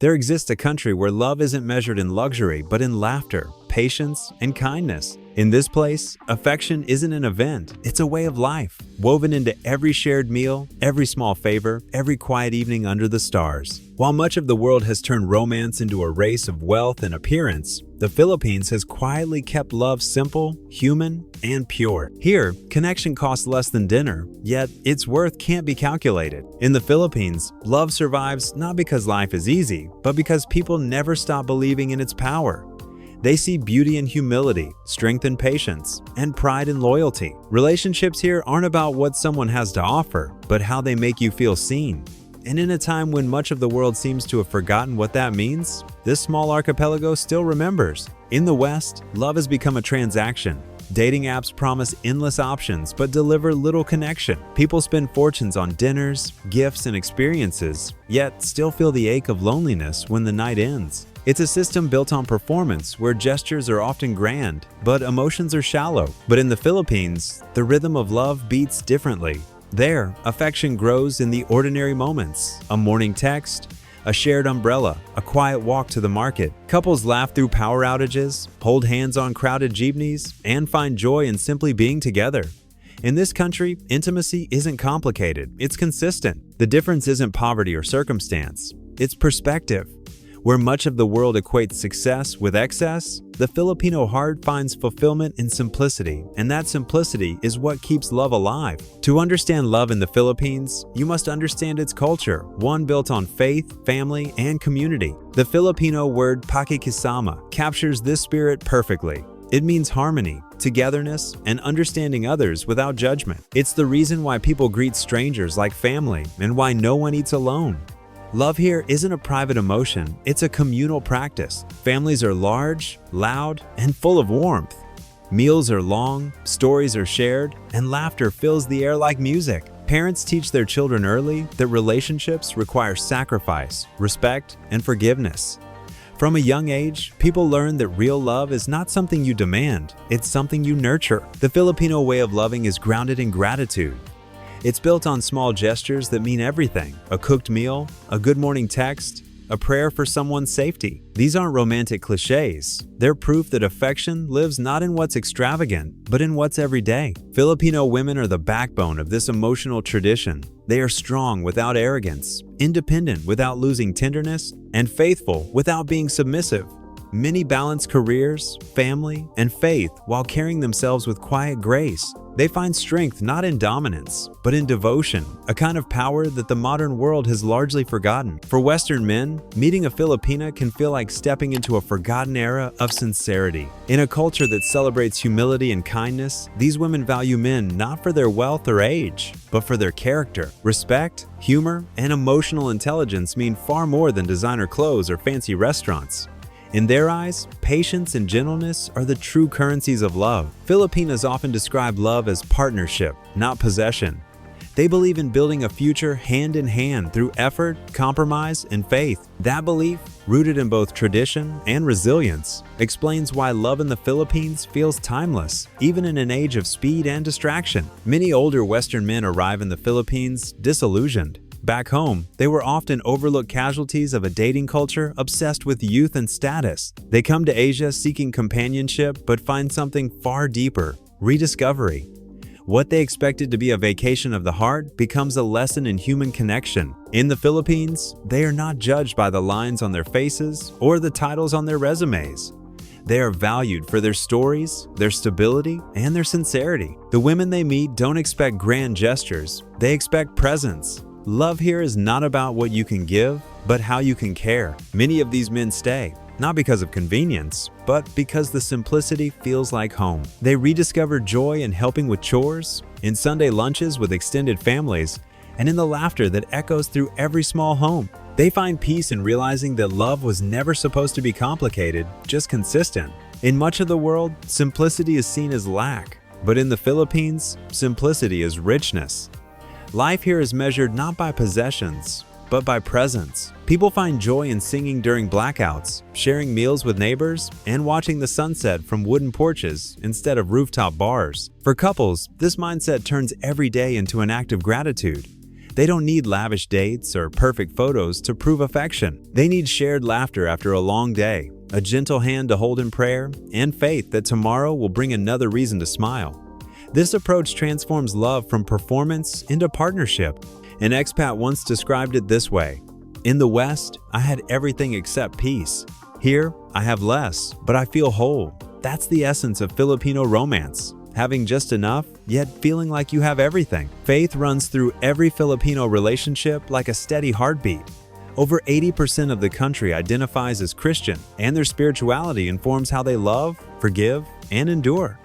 There exists a country where love isn't measured in luxury, but in laughter, patience, and kindness. In this place, affection isn't an event, it's a way of life, woven into every shared meal, every small favor, every quiet evening under the stars. While much of the world has turned romance into a race of wealth and appearance, the Philippines has quietly kept love simple, human, and pure. Here, connection costs less than dinner, yet its worth can't be calculated. In the Philippines, love survives not because life is easy, but because people never stop believing in its power. They see beauty in humility, strength in patience, and pride in loyalty. Relationships here aren't about what someone has to offer, but how they make you feel seen. And in a time when much of the world seems to have forgotten what that means, this small archipelago still remembers. In the West, love has become a transaction. Dating apps promise endless options but deliver little connection. People spend fortunes on dinners, gifts, and experiences, yet still feel the ache of loneliness when the night ends. It's a system built on performance where gestures are often grand, but emotions are shallow. But in the Philippines, the rhythm of love beats differently. There, affection grows in the ordinary moments. A morning text, a shared umbrella, a quiet walk to the market. Couples laugh through power outages, hold hands on crowded jeepneys, and find joy in simply being together. In this country, intimacy isn't complicated, it's consistent. The difference isn't poverty or circumstance, it's perspective. Where much of the world equates success with excess, the Filipino heart finds fulfillment in simplicity, and that simplicity is what keeps love alive. To understand love in the Philippines, you must understand its culture, one built on faith, family, and community. The Filipino word pakikisama captures this spirit perfectly. It means harmony, togetherness, and understanding others without judgment. It's the reason why people greet strangers like family and why no one eats alone. Love here isn't a private emotion, it's a communal practice. Families are large, loud, and full of warmth. Meals are long, stories are shared, and laughter fills the air like music. Parents teach their children early that relationships require sacrifice, respect, and forgiveness. From a young age, people learn that real love is not something you demand, it's something you nurture. The Filipino way of loving is grounded in gratitude. It's built on small gestures that mean everything: a cooked meal, a good morning text, a prayer for someone's safety. These aren't romantic cliches. They're proof that affection lives not in what's extravagant, but in what's everyday. Filipino women are the backbone of this emotional tradition. They are strong without arrogance, independent without losing tenderness, and faithful without being submissive. Many balance careers, family, and faith while carrying themselves with quiet grace. They find strength not in dominance, but in devotion, a kind of power that the modern world has largely forgotten. For Western men, meeting a Filipina can feel like stepping into a forgotten era of sincerity. In a culture that celebrates humility and kindness, these women value men not for their wealth or age, but for their character. Respect, humor, and emotional intelligence mean far more than designer clothes or fancy restaurants. In their eyes, patience and gentleness are the true currencies of love. Filipinas often describe love as partnership, not possession. They believe in building a future hand in hand through effort, compromise, and faith. That belief, rooted in both tradition and resilience, explains why love in the Philippines feels timeless, even in an age of speed and distraction. Many older Western men arrive in the Philippines disillusioned. Back home, they were often overlooked casualties of a dating culture obsessed with youth and status. They come to Asia seeking companionship but find something far deeper: rediscovery. What they expected to be a vacation of the heart becomes a lesson in human connection. In the Philippines, they are not judged by the lines on their faces or the titles on their resumes. They are valued for their stories, their stability, and their sincerity. The women they meet don't expect grand gestures, they expect presence. Love here is not about what you can give, but how you can care. Many of these men stay, not because of convenience, but because the simplicity feels like home. They rediscover joy in helping with chores, in Sunday lunches with extended families, and in the laughter that echoes through every small home. They find peace in realizing that love was never supposed to be complicated, just consistent. In much of the world, simplicity is seen as lack, but in the Philippines, simplicity is richness. Life here is measured not by possessions, but by presence. People find joy in singing during blackouts, sharing meals with neighbors, and watching the sunset from wooden porches instead of rooftop bars. For couples, this mindset turns every day into an act of gratitude. They don't need lavish dates or perfect photos to prove affection. They need shared laughter after a long day, a gentle hand to hold in prayer, and faith that tomorrow will bring another reason to smile. This approach transforms love from performance into partnership. An expat once described it this way: "In the West, I had everything except peace. Here, I have less, but I feel whole." That's the essence of Filipino romance. Having just enough, yet feeling like you have everything. Faith runs through every Filipino relationship like a steady heartbeat. Over 80% of the country identifies as Christian, and their spirituality informs how they love, forgive, and endure.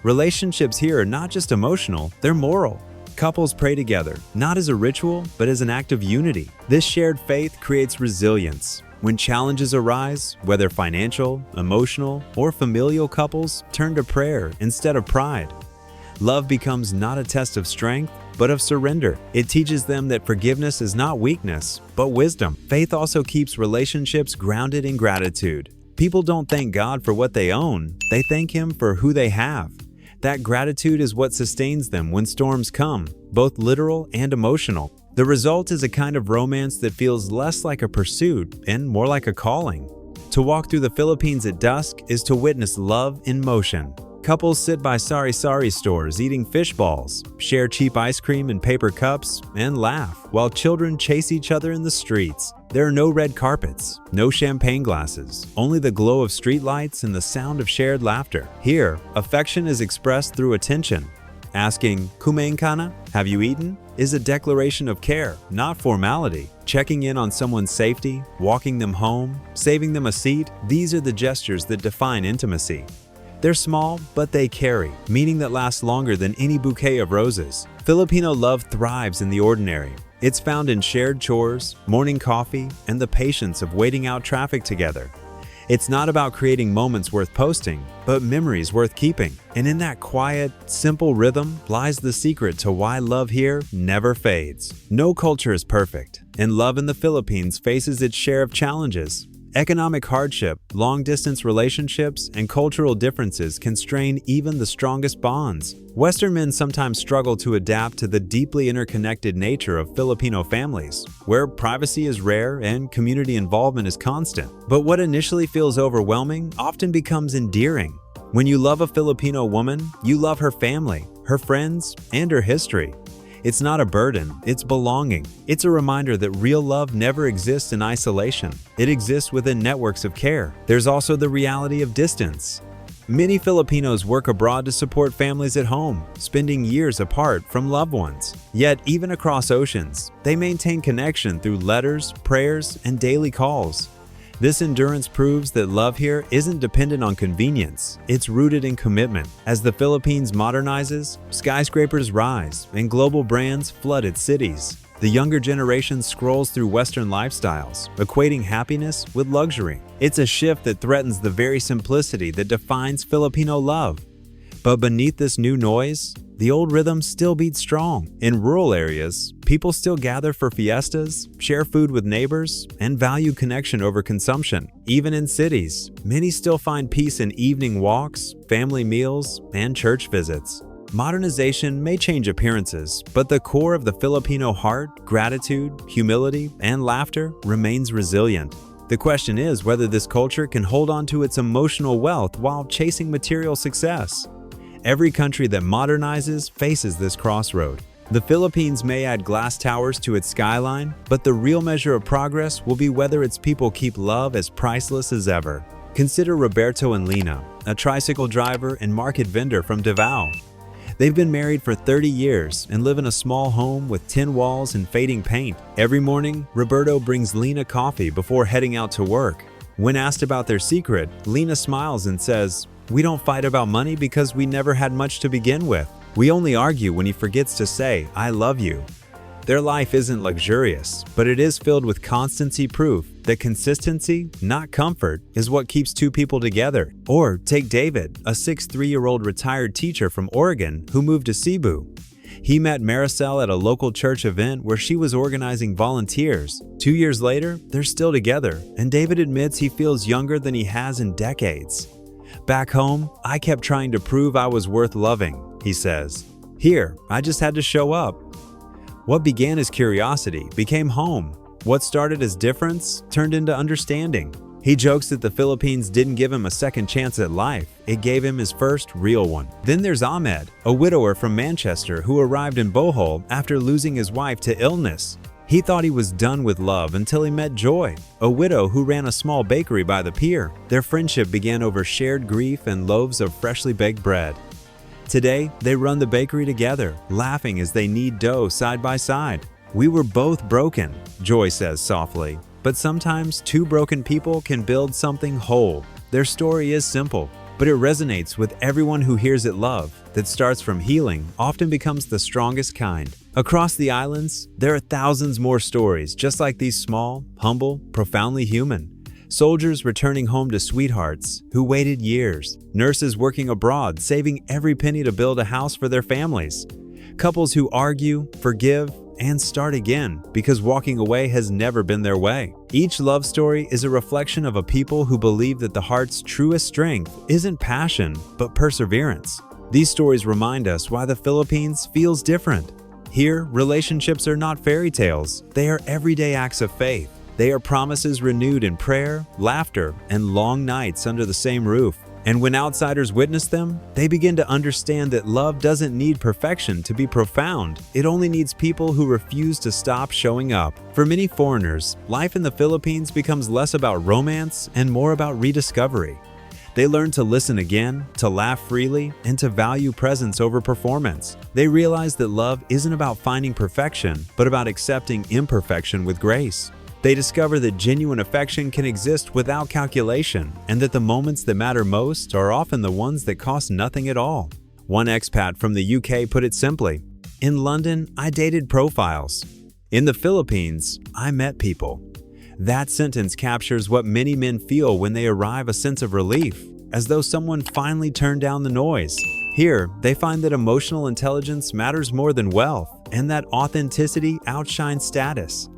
Relationships here are not just emotional, they're moral. Couples pray together, not as a ritual, but as an act of unity. This shared faith creates resilience. When challenges arise, whether financial, emotional, or familial, couples turn to prayer instead of pride. Love becomes not a test of strength, but of surrender. It teaches them that forgiveness is not weakness, but wisdom. Faith also keeps relationships grounded in gratitude. People don't thank God for what they own, they thank Him for who they have. That gratitude is what sustains them when storms come, both literal and emotional. The result is a kind of romance that feels less like a pursuit and more like a calling. To walk through the Philippines at dusk is to witness love in motion. Couples sit by sari-sari stores eating fish balls, share cheap ice cream in paper cups, and laugh, while children chase each other in the streets. There are no red carpets, no champagne glasses, only the glow of streetlights and the sound of shared laughter. Here, affection is expressed through attention. Asking, "Kumain ka na? Have you eaten?" is a declaration of care, not formality. Checking in on someone's safety, walking them home, saving them a seat, these are the gestures that define intimacy. They're small, but they carry, meaning that lasts longer than any bouquet of roses. Filipino love thrives in the ordinary. It's found in shared chores, morning coffee, and the patience of waiting out traffic together. It's not about creating moments worth posting, but memories worth keeping. And in that quiet, simple rhythm lies the secret to why love here never fades. No culture is perfect, and love in the Philippines faces its share of challenges. Economic hardship, long-distance relationships, and cultural differences can strain even the strongest bonds. Western men sometimes struggle to adapt to the deeply interconnected nature of Filipino families, where privacy is rare and community involvement is constant. But what initially feels overwhelming often becomes endearing. When you love a Filipino woman, you love her family, her friends, and her history. It's not a burden, it's belonging. It's a reminder that real love never exists in isolation. It exists within networks of care. There's also the reality of distance. Many Filipinos work abroad to support families at home, spending years apart from loved ones. Yet, even across oceans, they maintain connection through letters, prayers, and daily calls. This endurance proves that love here isn't dependent on convenience, it's rooted in commitment. As the Philippines modernizes, skyscrapers rise and global brands flood its cities. The younger generation scrolls through Western lifestyles, equating happiness with luxury. It's a shift that threatens the very simplicity that defines Filipino love. But beneath this new noise, the old rhythm still beats strong. In rural areas, people still gather for fiestas, share food with neighbors, and value connection over consumption. Even in cities, many still find peace in evening walks, family meals, and church visits. Modernization may change appearances, but the core of the Filipino heart, gratitude, humility, and laughter remains resilient. The question is whether this culture can hold on to its emotional wealth while chasing material success. Every country that modernizes faces this crossroad. The Philippines may add glass towers to its skyline, but the real measure of progress will be whether its people keep love as priceless as ever. Consider Roberto and Lina, a tricycle driver and market vendor from Davao. They've been married for 30 years and live in a small home with tin walls and fading paint. Every morning, Roberto brings Lina coffee before heading out to work. When asked about their secret, Lina smiles and says, "We don't fight about money because we never had much to begin with. We only argue when he forgets to say, 'I love you.'" Their life isn't luxurious, but it is filled with constancy, proof that consistency, not comfort, is what keeps two people together. Or take David, a 63-year-old retired teacher from Oregon who moved to Cebu. He met Maricel at a local church event where she was organizing volunteers. 2 years later, they're still together, and David admits he feels younger than he has in decades. "Back home, I kept trying to prove I was worth loving," he says. "Here, I just had to show up." What began as curiosity became home. What started as difference turned into understanding. He jokes that the Philippines didn't give him a second chance at life, it gave him his first real one. Then there's Ahmed, a widower from Manchester who arrived in Bohol after losing his wife to illness. He thought he was done with love until he met Joy, a widow who ran a small bakery by the pier. Their friendship began over shared grief and loaves of freshly baked bread. Today, they run the bakery together, laughing as they knead dough side by side. "We were both broken," Joy says softly, "but sometimes two broken people can build something whole." Their story is simple, but it resonates with everyone who hears it. Love that starts from healing often becomes the strongest kind. Across the islands, there are thousands more stories just like these, small, humble, profoundly human. Soldiers returning home to sweethearts who waited years. Nurses working abroad, saving every penny to build a house for their families. Couples who argue, forgive, and start again because walking away has never been their way. Each love story is a reflection of a people who believe that the heart's truest strength isn't passion, but perseverance. These stories remind us why the Philippines feels different. Here, relationships are not fairy tales. They are everyday acts of faith. They are promises renewed in prayer, laughter, and long nights under the same roof. And when outsiders witness them, they begin to understand that love doesn't need perfection to be profound. It only needs people who refuse to stop showing up. For many foreigners, life in the Philippines becomes less about romance and more about rediscovery. They learn to listen again, to laugh freely, and to value presence over performance. They realize that love isn't about finding perfection, but about accepting imperfection with grace. They discover that genuine affection can exist without calculation, and that the moments that matter most are often the ones that cost nothing at all. One expat from the UK put it simply, "In London, I dated profiles. In the Philippines, I met people." That sentence captures what many men feel when they arrive: a sense of relief, as though someone finally turned down the noise. Here, they find that emotional intelligence matters more than wealth, and that authenticity outshines status.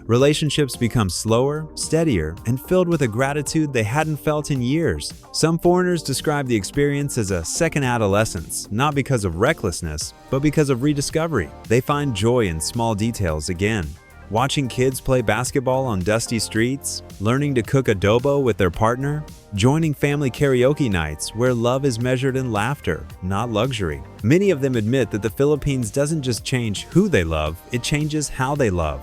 Relationships become slower, steadier, and filled with a gratitude they hadn't felt in years. Some foreigners describe the experience as a second adolescence, not because of recklessness, but because of rediscovery. They find joy in small details again. Watching kids play basketball on dusty streets, learning to cook adobo with their partner, joining family karaoke nights where love is measured in laughter, not luxury. Many of them admit that the Philippines doesn't just change who they love, it changes how they love.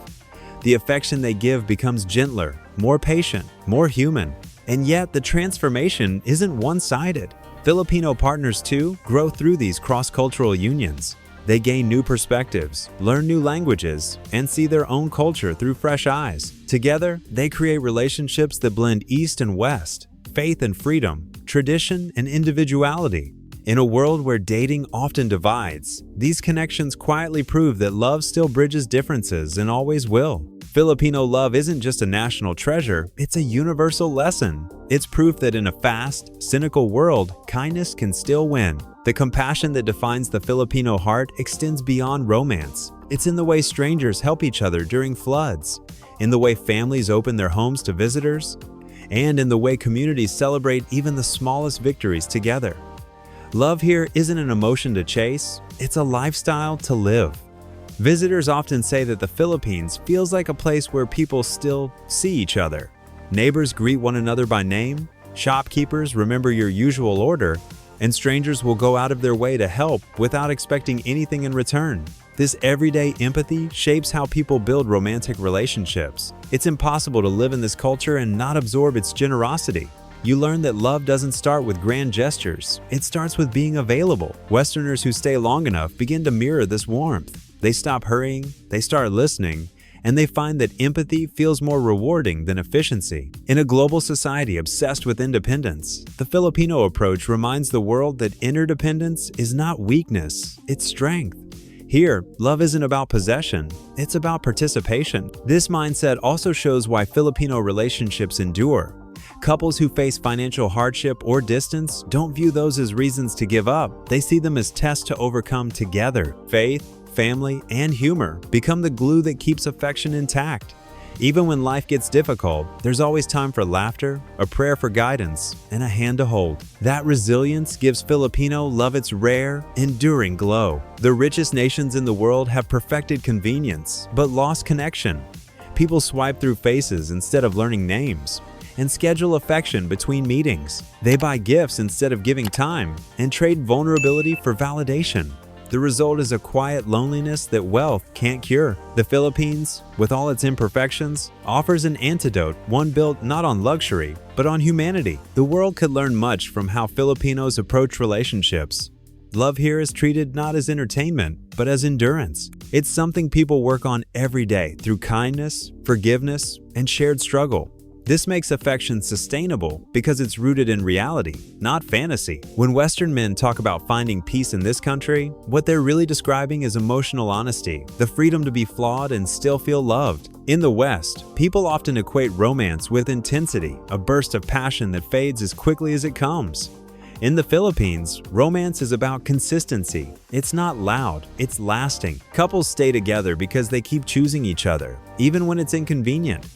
The affection they give becomes gentler, more patient, more human. And yet, the transformation isn't one-sided. Filipino partners, too, grow through these cross-cultural unions. They gain new perspectives, learn new languages, and see their own culture through fresh eyes. Together, they create relationships that blend East and West, faith and freedom, tradition and individuality. In a world where dating often divides, these connections quietly prove that love still bridges differences and always will. Filipino love isn't just a national treasure, it's a universal lesson. It's proof that in a fast, cynical world, kindness can still win. The compassion that defines the Filipino heart extends beyond romance. It's in the way strangers help each other during floods, in the way families open their homes to visitors, and in the way communities celebrate even the smallest victories together. Love here isn't an emotion to chase, it's a lifestyle to live. Visitors often say that the Philippines feels like a place where people still see each other. Neighbors greet one another by name, shopkeepers remember your usual order, and strangers will go out of their way to help without expecting anything in return. This everyday empathy shapes how people build romantic relationships. It's impossible to live in this culture and not absorb its generosity. You learn that love doesn't start with grand gestures, it starts with being available. Westerners who stay long enough begin to mirror this warmth. They stop hurrying, they start listening, and they find that empathy feels more rewarding than efficiency. In a global society obsessed with independence, the Filipino approach reminds the world that interdependence is not weakness, it's strength. Here, love isn't about possession, it's about participation. This mindset also shows why Filipino relationships endure. Couples who face financial hardship or distance don't view those as reasons to give up. They see them as tests to overcome together. Faith, family, and humor become the glue that keeps affection intact. Even when life gets difficult, there's always time for laughter, a prayer for guidance, and a hand to hold. That resilience gives Filipino love its rare, enduring glow. The richest nations in the world have perfected convenience, but lost connection. People swipe through faces instead of learning names, and schedule affection between meetings. They buy gifts instead of giving time, and trade vulnerability for validation. The result is a quiet loneliness that wealth can't cure. The Philippines, with all its imperfections, offers an antidote, one built not on luxury, but on humanity. The world could learn much from how Filipinos approach relationships. Love here is treated not as entertainment, but as endurance. It's something people work on every day through kindness, forgiveness, and shared struggle. This makes affection sustainable because it's rooted in reality, not fantasy. When Western men talk about finding peace in this country, what they're really describing is emotional honesty, the freedom to be flawed and still feel loved. In the West, people often equate romance with intensity, a burst of passion that fades as quickly as it comes. In the Philippines, romance is about consistency. It's not loud, it's lasting. Couples stay together because they keep choosing each other, even when it's inconvenient.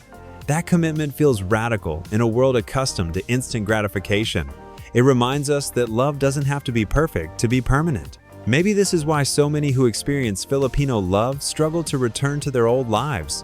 That commitment feels radical in a world accustomed to instant gratification. It reminds us that love doesn't have to be perfect to be permanent. Maybe this is why so many who experience Filipino love struggle to return to their old lives.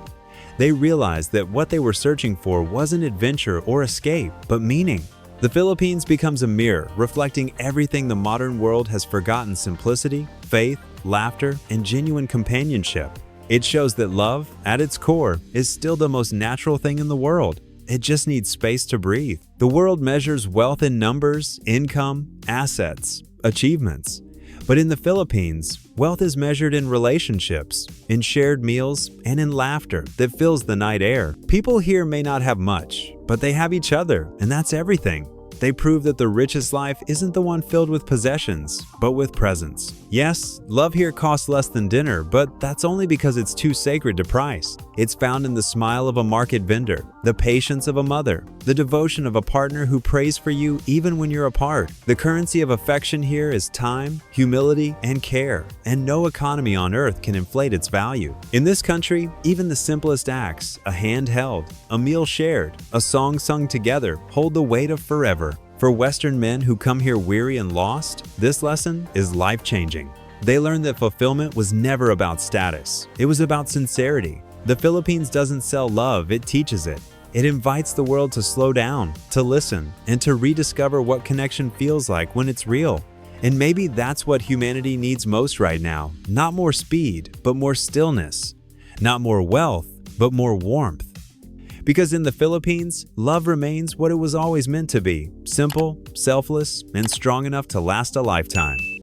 They realize that what they were searching for wasn't adventure or escape, but meaning. The Philippines becomes a mirror reflecting everything the modern world has forgotten: simplicity, faith, laughter, and genuine companionship. It shows that love, at its core, is still the most natural thing in the world. It just needs space to breathe. The world measures wealth in numbers, income, assets, achievements. But in the Philippines, wealth is measured in relationships, in shared meals, and in laughter that fills the night air. People here may not have much, but they have each other, and that's everything. They prove that the richest life isn't the one filled with possessions, but with presence. Yes, love here costs less than dinner, but that's only because it's too sacred to price. It's found in the smile of a market vendor, the patience of a mother, the devotion of a partner who prays for you even when you're apart. The currency of affection here is time, humility, and care, and no economy on earth can inflate its value. In this country, even the simplest acts, a hand held, a meal shared, a song sung together, hold the weight of forever. For Western men who come here weary and lost, this lesson is life-changing. They learn that fulfillment was never about status. It was about sincerity. The Philippines doesn't sell love, it teaches it. It invites the world to slow down, to listen, and to rediscover what connection feels like when it's real. And maybe that's what humanity needs most right now. Not more speed, but more stillness. Not more wealth, but more warmth. Because in the Philippines, love remains what it was always meant to be: simple, selfless, and strong enough to last a lifetime.